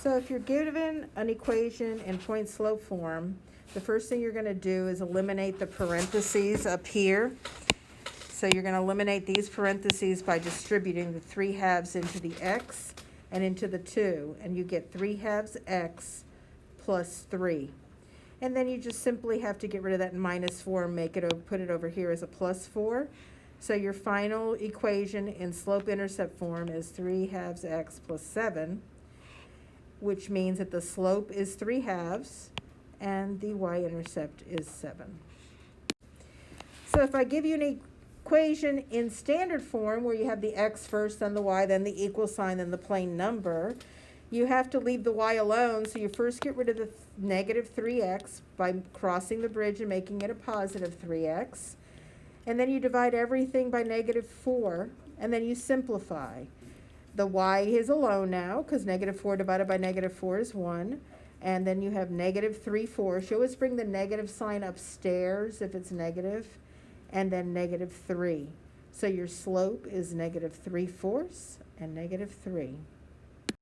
So if you're given an equation in point slope form, the first thing you're going to do is eliminate the parentheses up here. So you're going to eliminate these parentheses by distributing the 3/2 into the x and into the 2, and you get 3/2 x plus 3. And then you just simply have to get rid of that -4 and make it put it over here as a +4. So your final equation in slope-intercept form is 3/2 x plus 7, which means that the slope is 3/2 and the y-intercept is 7. So if I give you an equation in standard form where you have the x first, then the y, then the equal sign, then the plain number, you have to leave the y alone. So you first get rid of the negative 3x by crossing the bridge and making it a positive 3x. And then you divide everything by -4, and then you simplify. The y is alone now, because -4 divided by -4 is 1. And then you have -3/4. You always bring the negative sign upstairs if it's negative, and then -3. So your slope is -3/4 and -3.